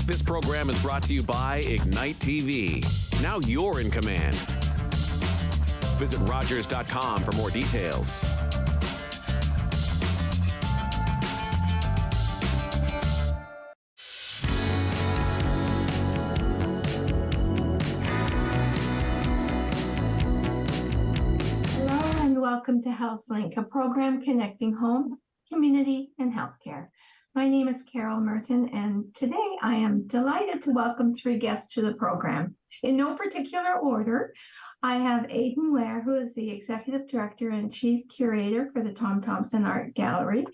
This program is brought to you by Ignite TV. Now you're in command. Visit Rogers.com for more details. Hello and welcome to HealthLink, a program connecting home, community, and healthcare. My name is Carol Merton, and today I am delighted to welcome three guests to the program. In no particular order, I have Aidan Ware, who is the Executive Director and Chief Curator for the Tom Thompson Art Gallery,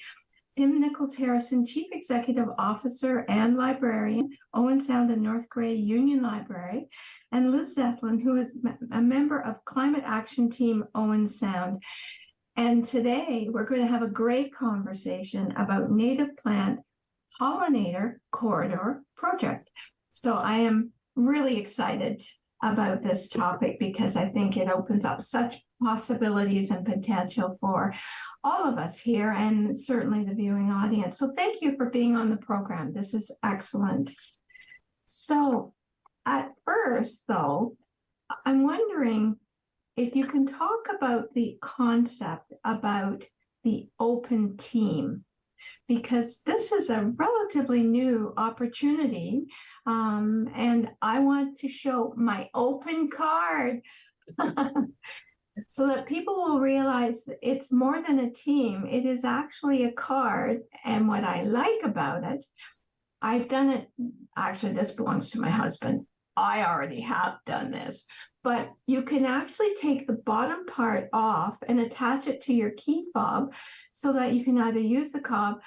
Tim Nichols-Harrison, Chief Executive Officer and Librarian, Owen Sound and North Grey Union Library, and Liz Zethlin, who is a member of Climate Action Team Owen Sound. And today we're going to have a great conversation about native plant Pollinator Corridor Project. So I am really excited about this topic because I think it opens up such possibilities and potential for all of us here and certainly the viewing audience. So thank you for being on the program. This is excellent. So at first, though, I'm wondering if you can talk about the concept about the open team, because this is a relatively new opportunity, and I want to show my open card so that people will realize that it's more than a team. It is actually a card, and what I like about it, I've done it, actually this belongs to my husband. I already have done this. But you can actually take the bottom part off and attach it to your key fob so that you can either use the fob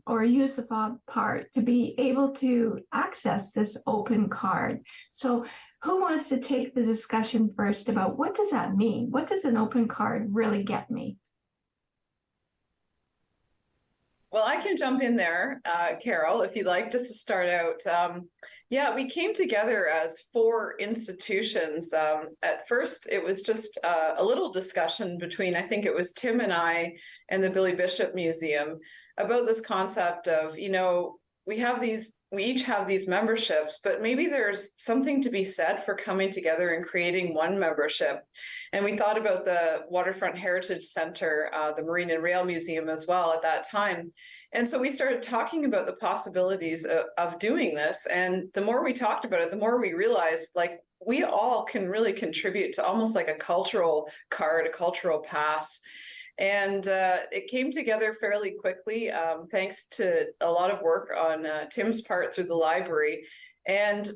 or use the fob part to be able to access this open card. So who wants to take the discussion first about what does that mean? What does an open card really get me? Well, I can jump in there, Carol, if you'd like, just to start out. Yeah, we came together as four institutions. At first, it was just a little discussion between, I think it was Tim and I and the Billy Bishop Museum about this concept of, we each have these memberships, but maybe there's something to be said for coming together and creating one membership. And we thought about the Waterfront Heritage Center, the Marine and Rail Museum as well at that time. And so we started talking about the possibilities of doing this. And the more we talked about it, the more we realized, like, we all can really contribute to almost like a cultural card, a cultural pass. And it came together fairly quickly, thanks to a lot of work on Tim's part through the library. And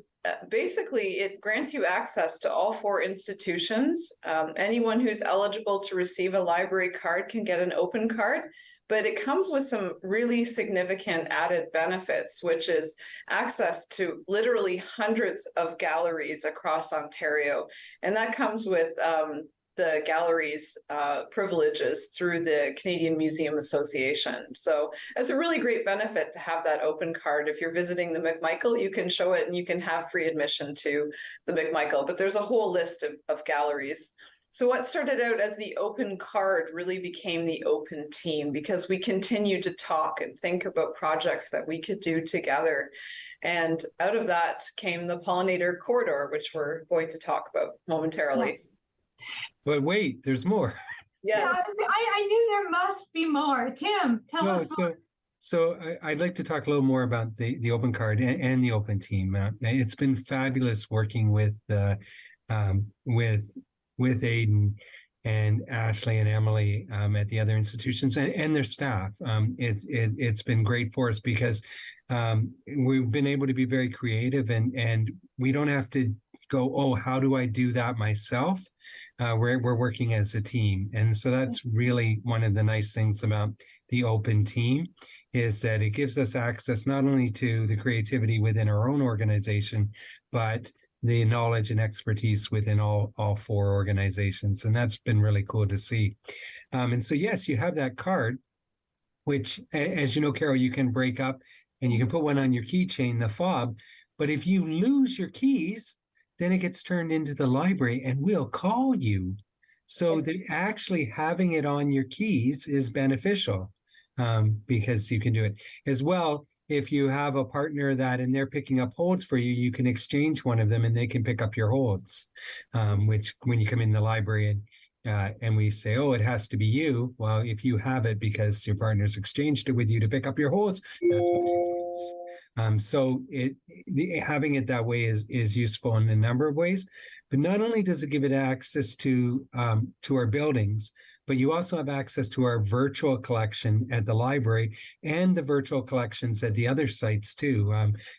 basically, it grants you access to all four institutions. Anyone who's eligible to receive a library card can get an open card, but it comes with some really significant added benefits, which is access to literally hundreds of galleries across Ontario. And that comes with the gallery's privileges through the Canadian Museum Association. So it's a really great benefit to have that open card. If you're visiting the McMichael, you can show it and you can have free admission to the McMichael, but there's a whole list of galleries. So what started out as the open card really became the open team, because we continued to talk and think about projects that we could do together. And out of that came the Pollinator Corridor, which we're going to talk about momentarily. But wait, there's more. Yes. Yeah, I knew there must be more. Tim, tell us more. So I'd like to talk a little more about the open card and the open team. It's been fabulous working with Aidan and Ashley and Emily at the other institutions and their staff. It's been great for us because we've been able to be very creative and we don't have to go, oh, how do I do that myself? We're working as a team. And so that's really one of the nice things about the open team, is that it gives us access not only to the creativity within our own organization, but the knowledge and expertise within all four organizations. And that's been really cool to see. And so, yes, you have that card, which, as you know, Carol, you can break up and you can put one on your keychain, the fob. But if you lose your keys, then it gets turned into the library and we'll call you. So that actually having it on your keys is beneficial because you can do it. As well, if you have a partner that and they're picking up holds for you, you can exchange one of them and they can pick up your holds. Which when you come in the library and we say, oh, it has to be you. Well, if you have it because your partner's exchanged it with you to pick up your holds, that's what it is. Having it that way is useful in a number of ways. But not only does it give it access to our buildings, but you also have access to our virtual collection at the library and the virtual collections at the other sites too.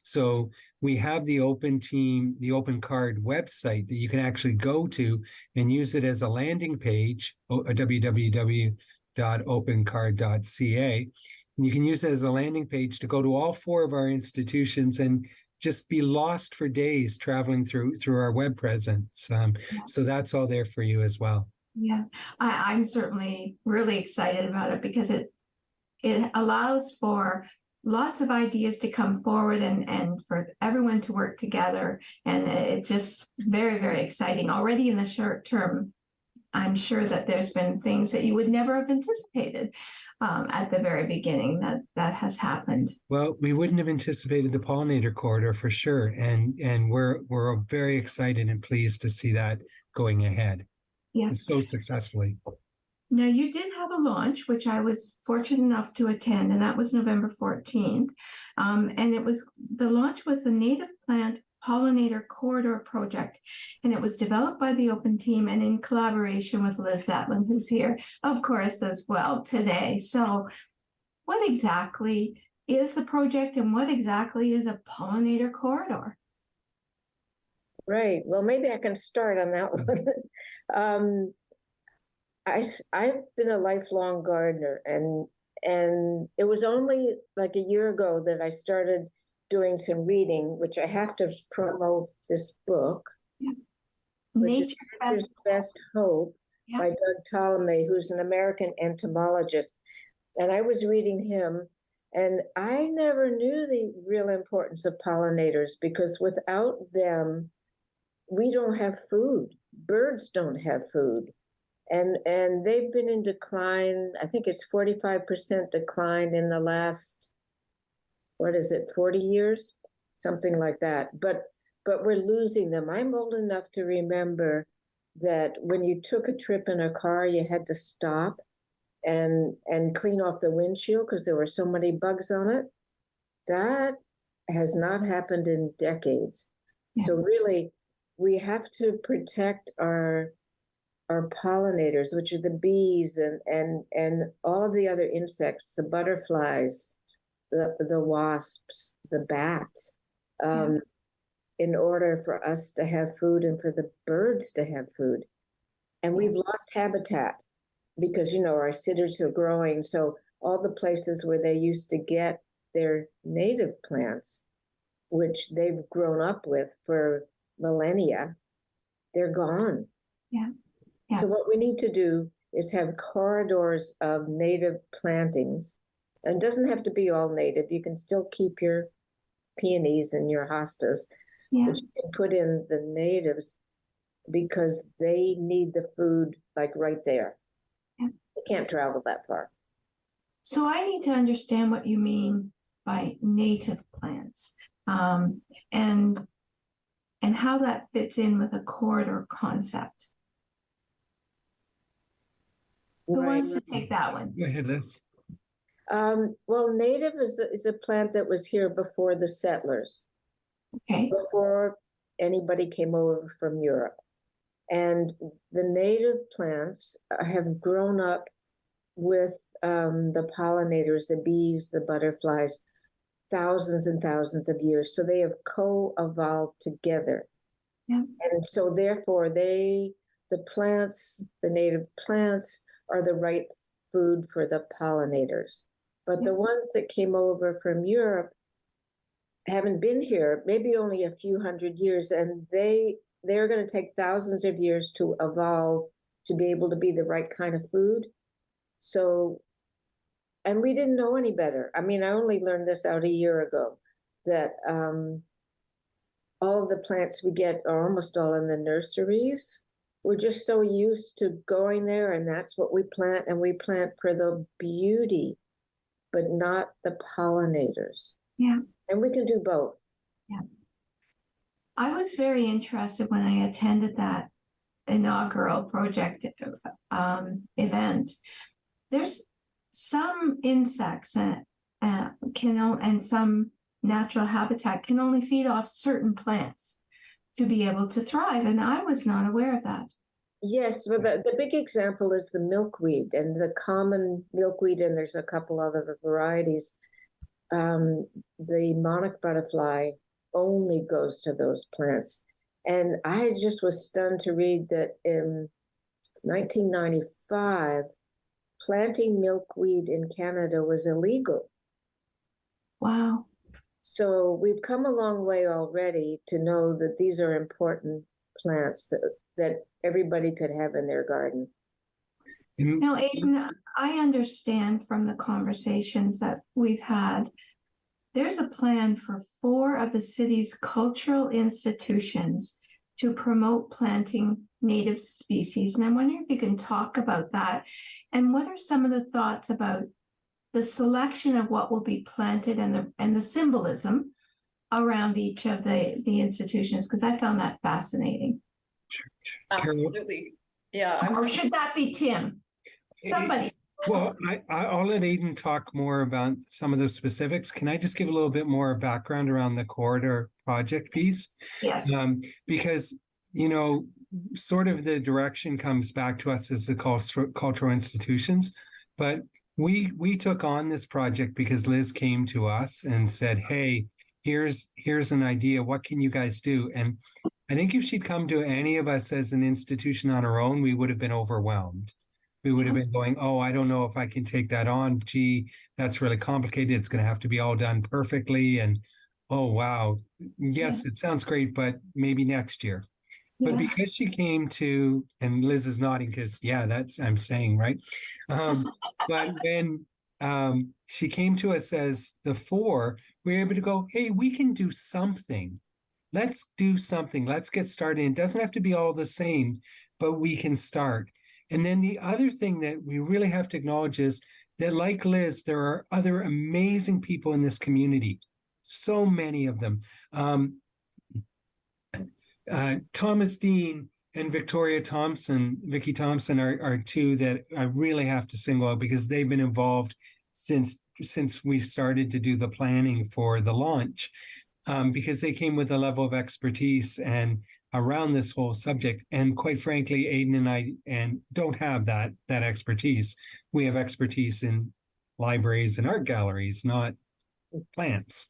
So we have the Open Team, the Open Card website that you can actually go to and use it as a landing page, www.opencard.ca. And you can use it as a landing page to go to all 4 of our institutions and just be lost for days traveling through our web presence. So that's all there for you as well. Yeah, I'm certainly really excited about it because it allows for lots of ideas to come forward and for everyone to work together. And it's just very, very exciting. Already in the short term, I'm sure that there's been things that you would never have anticipated at the very beginning that has happened. Well, we wouldn't have anticipated the pollinator corridor for sure. And we're very excited and pleased to see that going ahead. Yeah. So successfully. Now, you did have a launch, which I was fortunate enough to attend, and that was November 14th. And the launch was the Native Plant Pollinator Corridor Project, and it was developed by the Open Team and in collaboration with Liz Zatlin, who's here, of course, as well today. So what exactly is the project and what exactly is a pollinator corridor? Right. Well, maybe I can start on that one. I've been a lifelong gardener, and it was only like a year ago that I started doing some reading, which I have to promote this book, which is Nature's Best Hope by Doug Ptolemy, who's an American entomologist. And I was reading him, and I never knew the real importance of pollinators, because without them, we don't have food. Birds don't have food. And they've been in decline. I think it's 45% decline in the last, 40 years? Something like that. But we're losing them. I'm old enough to remember that when you took a trip in a car, you had to stop and clean off the windshield because there were so many bugs on it. That has not happened in decades. Yeah. So really, we have to protect our pollinators, which are the bees and all of the other insects, the butterflies, the wasps, the bats, in order for us to have food and for the birds to have food. And we've lost habitat because, our cities are growing. So all the places where they used to get their native plants, which they've grown up with for millennia, they're gone. Yeah. So what we need to do is have corridors of native plantings. And it doesn't have to be all native. You can still keep your peonies and your hostas, but you can put in the natives because they need the food like right there. Yeah. They can't travel that far. So I need to understand what you mean by native plants, and how that fits in with a corridor concept. Who wants to take that one? Go ahead, Liz. Well, native is a plant that was here before the settlers. Okay. Before anybody came over from Europe. And the native plants have grown up with the pollinators, the bees, the butterflies, thousands and thousands of years. So they have co-evolved together. Yeah. And so therefore the native plants are the right food for the pollinators. But the ones that came over from Europe haven't been here, maybe only a few hundred years, and they're going to take thousands of years to evolve to be able to be the right kind of food. So, and we didn't know any better. I mean, I only learned this out a year ago, that all of the plants we get are almost all in the nurseries. We're just so used to going there, and that's what we plant, and we plant for the beauty, but not the pollinators. Yeah. And we can do both. I was very interested when I attended that inaugural project event. There's some insects and some natural habitat can only feed off certain plants to be able to thrive, and I was not aware of that. Yes, well, the big example is the milkweed and the common milkweed, and there's a couple other varieties. The monarch butterfly only goes to those plants. And I just was stunned to read that in 1995, planting milkweed in Canada was illegal. Wow. So we've come a long way already to know that these are important plants that everybody could have in their garden. Now, Aiden, I understand from the conversations that we've had, there's a plan for 4 of the city's cultural institutions to promote planting native species. And I'm wondering if you can talk about that. And what are some of the thoughts about the selection of what will be planted and the symbolism around each of the institutions? Because I found that fascinating. Absolutely. Yeah. Or should that be Tim? Somebody. Well, I'll let Aiden talk more about some of those specifics. Can I just give a little bit more background around the corridor project piece? Yes. Because, you know, sort of the direction comes back to us as the cultural institutions, but we took on this project because Liz came to us and said, hey, here's an idea. What can you guys do? And I think if she'd come to any of us as an institution on our own, we would have been overwhelmed. We would have been going, oh, I don't know if I can take that on. Gee, that's really complicated. It's going to have to be all done perfectly. And oh, wow. Yes, it sounds great, but maybe next year. But because she came to, and Liz is nodding because, yeah, that's I'm saying, right? But when she came to us as the 4, we were able to go, hey, we can do something. Let's do something. Let's get started. It doesn't have to be all the same, but we can start. And then the other thing that we really have to acknowledge is that, like Liz, there are other amazing people in this community. So many of them. Thomas Dean and Vicki Thompson are 2 that I really have to single out because they've been involved since we started to do the planning for the launch, because they came with a level of expertise and around this whole subject. And quite frankly, Aiden and I don't have that expertise. We have expertise in libraries and art galleries, not plants.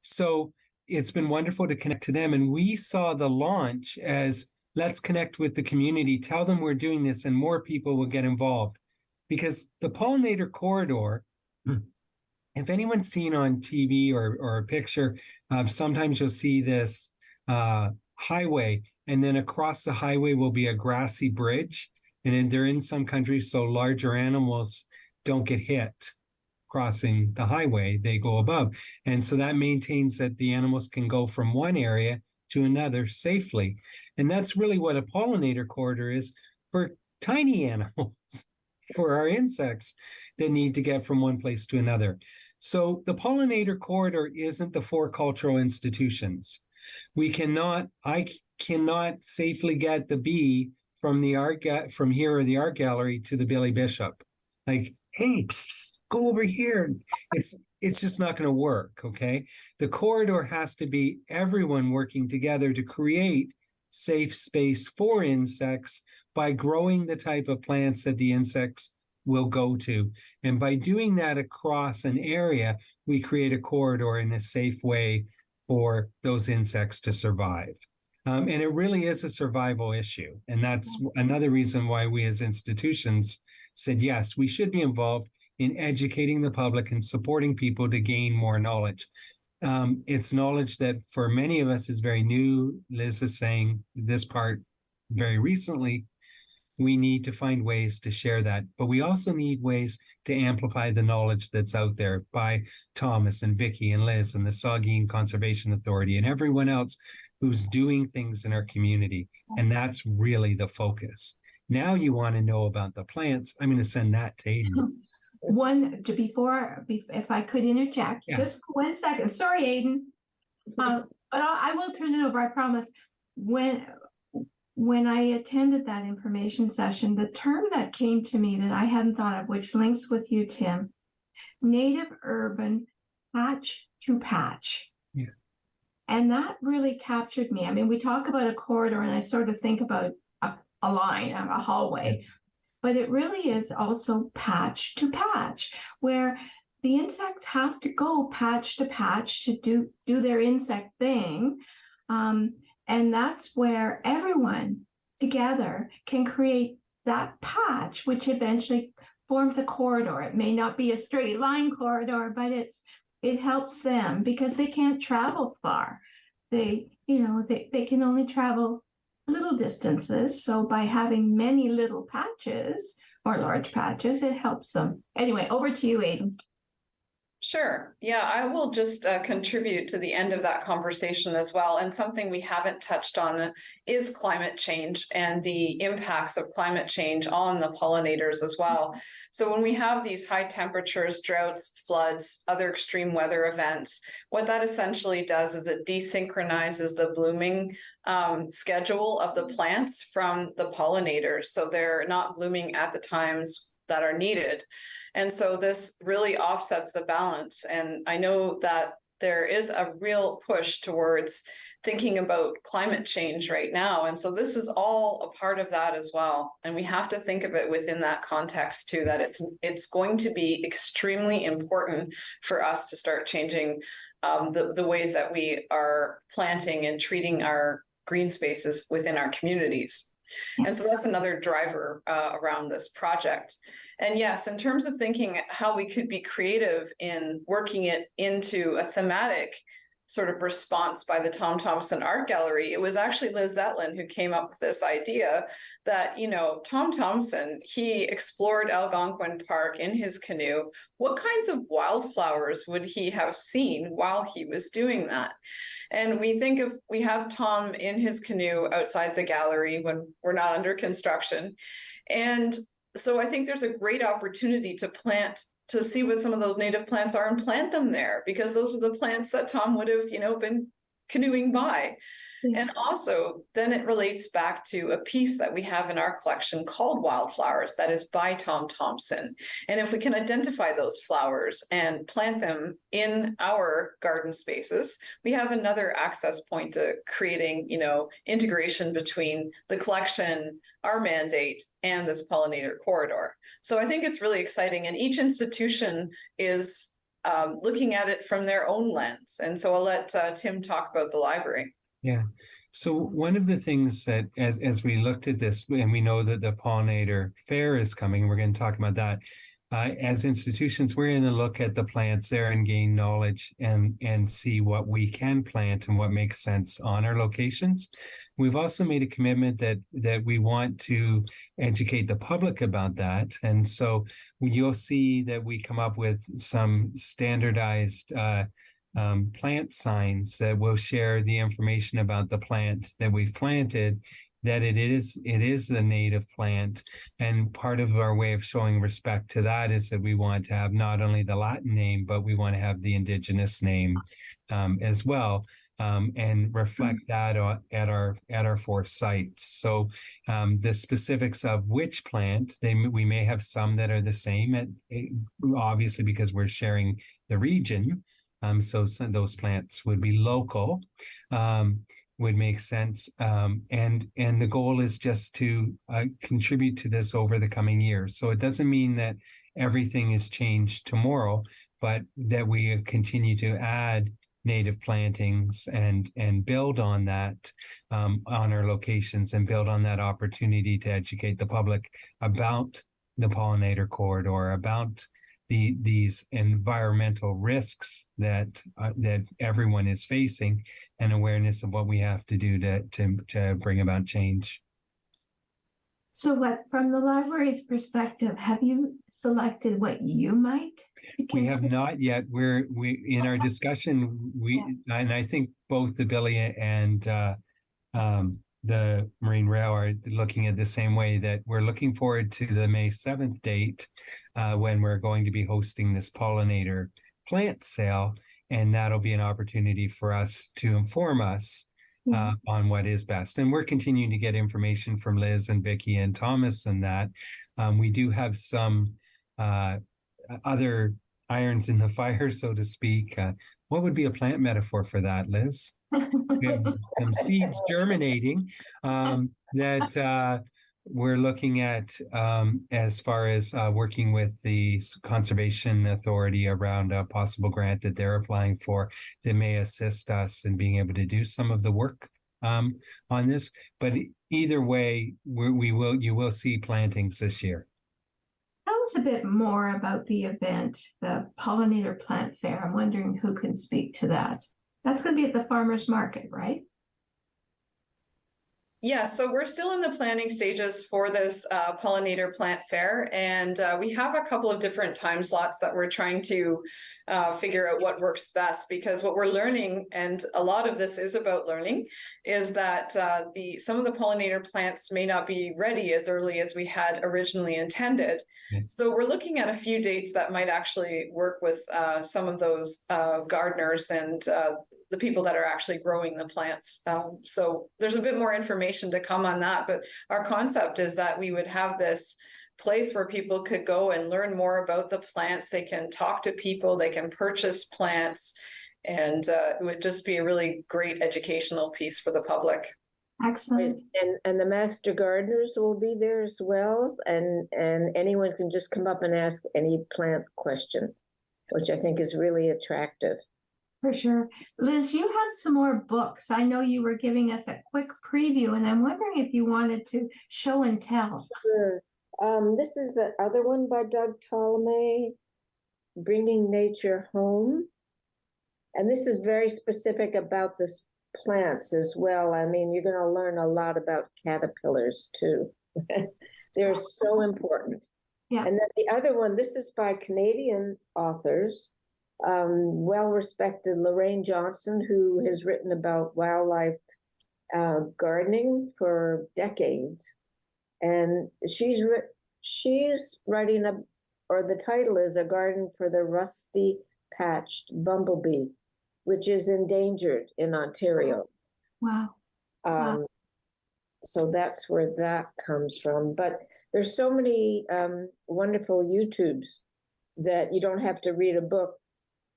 So it's been wonderful to connect to them. And we saw the launch as, let's connect with the community, tell them we're doing this, and more people will get involved. Because the Pollinator Corridor, if anyone's seen on TV or a picture, sometimes you'll see this highway, and then across the highway will be a grassy bridge. And then they're in some countries, so larger animals don't get hit crossing the highway, they go above. And so that maintains that the animals can go from one area to another safely. And that's really what a pollinator corridor is for tiny animals, for our insects that need to get from one place to another. So the pollinator corridor isn't the 4 cultural institutions. I cannot safely get the bee from from here or the art gallery to the Billy Bishop. Like, hey, go over here. It's just not going to work, okay? The corridor has to be everyone working together to create safe space for insects by growing the type of plants that the insects will go to. And by doing that across an area, we create a corridor in a safe way for those insects to survive. And it really is a survival issue. And that's another reason why we as institutions said, yes, we should be involved in educating the public and supporting people to gain more knowledge. It's knowledge that for many of us is very new. Liz is saying this part very recently. We need to find ways to share that, but we also need ways to amplify the knowledge that's out there by Thomas and Vicki and Liz and the Saugeen Conservation Authority and everyone else who's doing things in our community. And that's really the focus. Now you want to know about the plants. I'm going to send that to Aiden. If I could interject, Yeah. just for 1 second. Sorry, Aiden. But I will turn it over, I promise. When I attended that information session, the term that came to me that I hadn't thought of, which links with you, Tim, native urban patch to patch. Yeah. And that really captured me. I mean, we talk about a corridor and I sort of think about a line, a hallway, but it really is also patch to patch, where the insects have to go patch to patch to do their insect thing. And that's where everyone together can create that patch, which eventually forms a corridor. It may not be a straight line corridor, but it helps them because they can't travel far. They can only travel little distances. So by having many little patches or large patches, it helps them. Anyway, over to you, Aiden. Sure. Yeah, I will just contribute to the end of that conversation as well. And something we haven't touched on is climate change and the impacts of climate change on the pollinators as well. So when we have these high temperatures, droughts, floods, other extreme weather events, what that essentially does is it desynchronizes the blooming schedule of the plants from the pollinators. So they're not blooming at the times that are needed. And so this really offsets the balance. And I know that there is a real push towards thinking about climate change right now. And so this is all a part of that as well. And we have to think of it within that context too, that it's going to be extremely important for us to start changing the ways that we are planting and treating our green spaces within our communities. And so that's another driver around this project. And yes, in terms of thinking how we could be creative in working it into a thematic sort of response by the Tom Thomson Art Gallery, it was actually Liz Zetlin who came up with this idea that, Tom Thomson, he explored Algonquin Park in his canoe. What kinds of wildflowers would he have seen while he was doing that? And we have Tom in his canoe outside the gallery when we're not under construction. And so I think there's a great opportunity to see what some of those native plants are and plant them there, because those are the plants that Tom would have, been canoeing by. Yeah. And also then it relates back to a piece that we have in our collection called Wildflowers that is by Tom Thomson. And if we can identify those flowers and plant them in our garden spaces, we have another access point to creating, integration between the collection, our mandate, and this pollinator corridor. So I think it's really exciting. And each institution is looking at it from their own lens. And so I'll let Tim talk about the library. Yeah. So one of the things that as we looked at this, and we know that the Pollinator Fair is coming, we're going to talk about that. As institutions, we're going to look at the plants there and gain knowledge and see what we can plant and what makes sense on our locations. We've also made a commitment that we want to educate the public about that. And so you'll see that we come up with some standardized plant signs that will share the information about the plant that we've planted, that it is a native plant. And part of our way of showing respect to that is that we want to have not only the Latin name, but we want to have the indigenous name as well, and reflect that at our 4 sites. So the specifics of which plant, we may have some that are the same, obviously because we're sharing the region. So those plants would be local, would make sense. And the goal is just to contribute to this over the coming years. So it doesn't mean that everything is changed tomorrow, but that we continue to add native plantings and build on that on our locations and build on that opportunity to educate the public about the pollinator corridor, about these environmental risks that everyone is facing, and awareness of what we have to do to bring about change. So from the library's perspective, have you selected what you might? We have not yet. We in our discussion, and I think both the Billy and the Marine Rail are looking at the same way, that we're looking forward to the May 7th date when we're going to be hosting this pollinator plant sale. And that'll be an opportunity for us to inform us on what is best. And we're continuing to get information from Liz and Vicky and Thomas, and that we do have some other irons in the fire, so to speak. What would be a plant metaphor for that, Liz? We have some seeds germinating that we're looking at as far as working with the Conservation Authority around a possible grant that they're applying for that may assist us in being able to do some of the work on this. But either way, you will see plantings this year. Tell us a bit more about the event, the Pollinator Plant Fair. I'm wondering who can speak to that. That's going to be at the farmers market, right? Yeah, so we're still in the planning stages for this pollinator plant fair, and we have a couple of different time slots that we're trying to figure out what works best, because what we're learning, and a lot of this is about learning, is that some of the pollinator plants may not be ready as early as we had originally intended. So we're looking at a few dates that might actually work with some of those gardeners and the people that are actually growing the plants. So there's a bit more information to come on that, but our concept is that we would have this place where people could go and learn more about the plants. They can talk to people, they can purchase plants, and it would just be a really great educational piece for the public. Excellent. And the master gardeners will be there as well, and anyone can just come up and ask any plant question, which I think is really attractive. For sure. Liz, you have some more books. I know you were giving us a quick preview, and I'm wondering if you wanted to show and tell. Sure. This is the other one by Doug Ptolemy, Bringing Nature Home. And this is very specific about the plants as well. I mean, you're going to learn a lot about caterpillars too. They're so important. Yeah. And then the other one, this is by Canadian authors. Well-respected Lorraine Johnson, who has written about wildlife gardening for decades, and she's writing the title is A Garden for the Rusty-Patched Bumblebee, which is endangered in Ontario. Wow. Wow. So that's where that comes from. But there's so many wonderful YouTubes that you don't have to read a book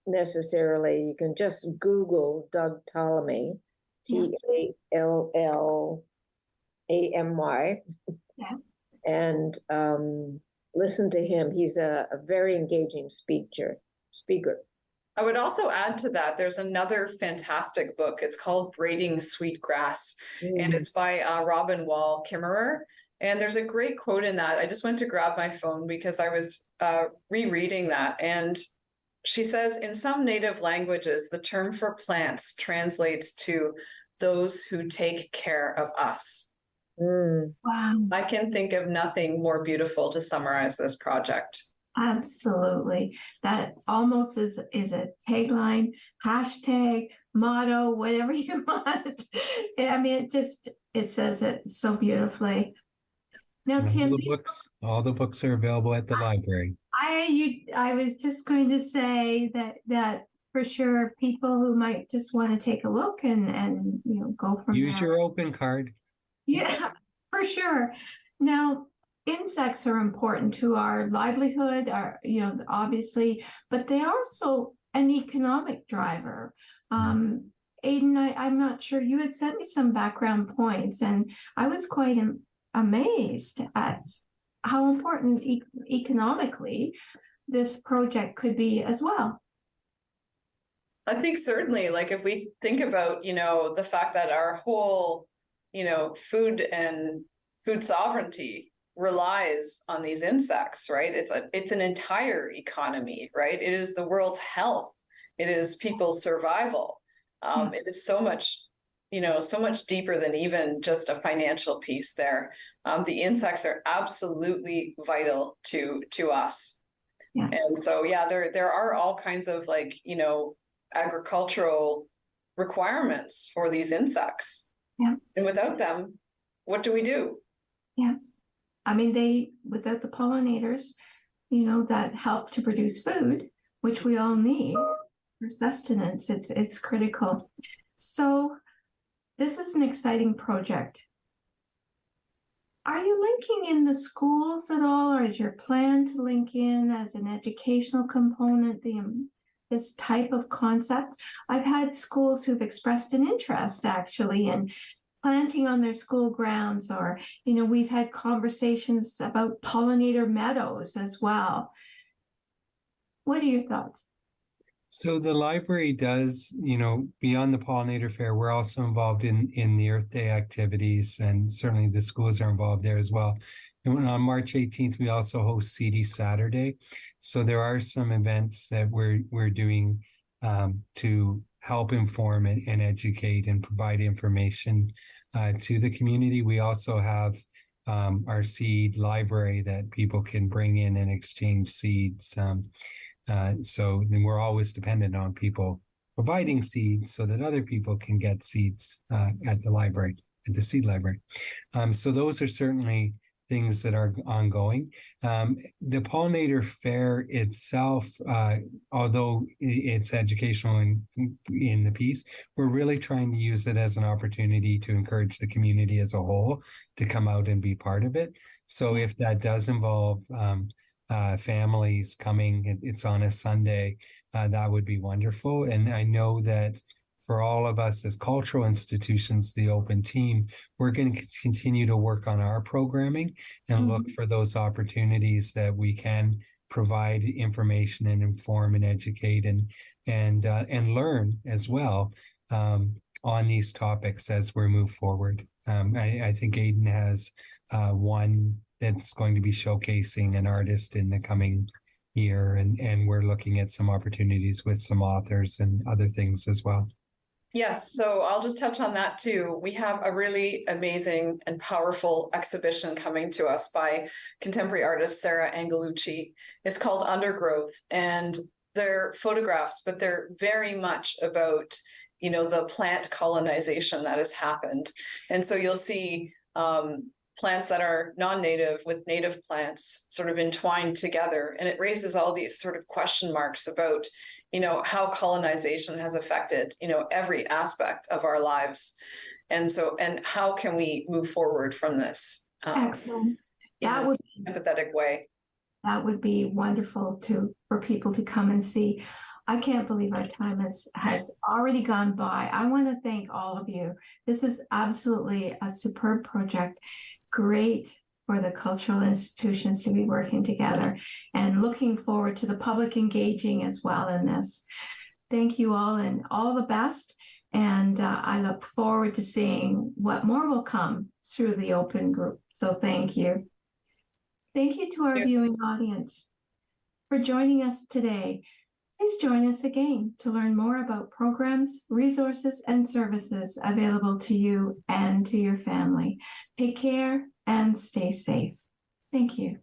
necessarily. You can just Google Doug Ptolemy, Tallamy, and listen to him. He's a very engaging speaker. I would also add to that, there's another fantastic book. It's called Braiding Sweetgrass, and it's by Robin Wall Kimmerer. And there's a great quote in that. I just went to grab my phone because I was rereading that, and she says, in some native languages, the term for plants translates to those who take care of us. Wow. I can think of nothing more beautiful to summarize this project. Absolutely. That almost is a tagline, hashtag, motto, whatever you want. I mean, it says it so beautifully. Now, Tim, all the books are available at the library. I was just going to say that for sure, people who might just want to take a look and go from Use there. your open card. Yeah, for sure. Now, insects are important to our livelihood, obviously, but they are also an economic driver. Aiden, I'm not sure, you had sent me some background points, and I was quite amazed at how important economically this project could be as well. I think certainly, like if we think about, the fact that our whole, food and food sovereignty relies on these insects, right? It's an entire economy, right? It is the world's health. It is people's survival. It is so much, so much deeper than even just a financial piece there. The insects are absolutely vital to us. Yeah. And so, there are all kinds of agricultural requirements for these insects. Yeah. And without them, what do we do? Yeah. I mean, without the pollinators, that help to produce food, which we all need for sustenance, it's critical. So this is an exciting project. Are you linking in the schools at all, or is your plan to link in as an educational component this type of concept? I've had schools who've expressed an interest actually in planting on their school grounds, or we've had conversations about pollinator meadows as well. What are your thoughts? So the library does, beyond the pollinator fair, we're also involved in the Earth Day activities, and certainly the schools are involved there as well. And on March 18th, we also host CD Saturday. So there are some events that we're doing to help inform and educate and provide information to the community. We also have our seed library that people can bring in and exchange seeds. So then we're always dependent on people providing seeds so that other people can get seeds at the library, at the seed library. So those are certainly things that are ongoing. The pollinator fair itself, although it's educational in the piece, we're really trying to use it as an opportunity to encourage the community as a whole to come out and be part of it. So if that does involve families coming, it's on a Sunday, that would be wonderful. And I know that for all of us as cultural institutions, the open team, we're going to continue to work on our programming and look for those opportunities that we can provide information and inform and educate and learn as well on these topics as we move forward. I think Aiden has one that's going to be showcasing an artist in the coming year, and we're looking at some opportunities with some authors and other things as well. Yes, so I'll just touch on that too. We have a really amazing and powerful exhibition coming to us by contemporary artist Sarah Angelucci. It's called Undergrowth, and they're photographs, but they're very much about, the plant colonization that has happened. And so you'll see plants that are non-native with native plants sort of entwined together. And it raises all these sort of question marks about how colonization has affected, every aspect of our lives. And how can we move forward from this? Excellent. That would be an empathetic way. That would be wonderful for people to come and see. I can't believe our time has already gone by. I want to thank all of you. This is absolutely a superb project. Great for the cultural institutions to be working together, and looking forward to the public engaging as well in this. Thank you all, and all the best. And I look forward to seeing what more will come through the open group. So thank you. Thank you to our viewing audience for joining us today. Please join us again to learn more about programs, resources, and services available to you and to your family. Take care and stay safe. Thank you.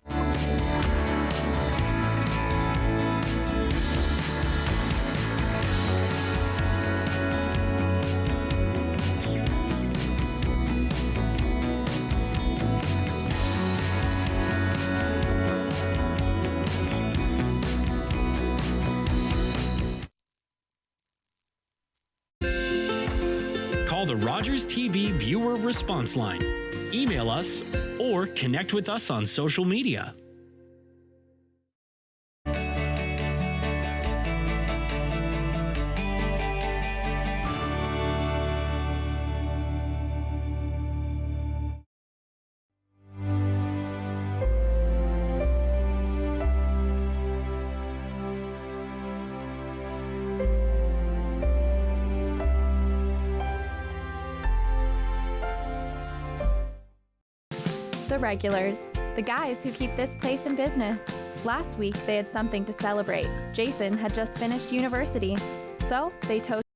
Call the Rogers TV viewer response line, email us, or connect with us on social media. The regulars, the guys who keep this place in business. Last week, they had something to celebrate. Jason had just finished university, so they toasted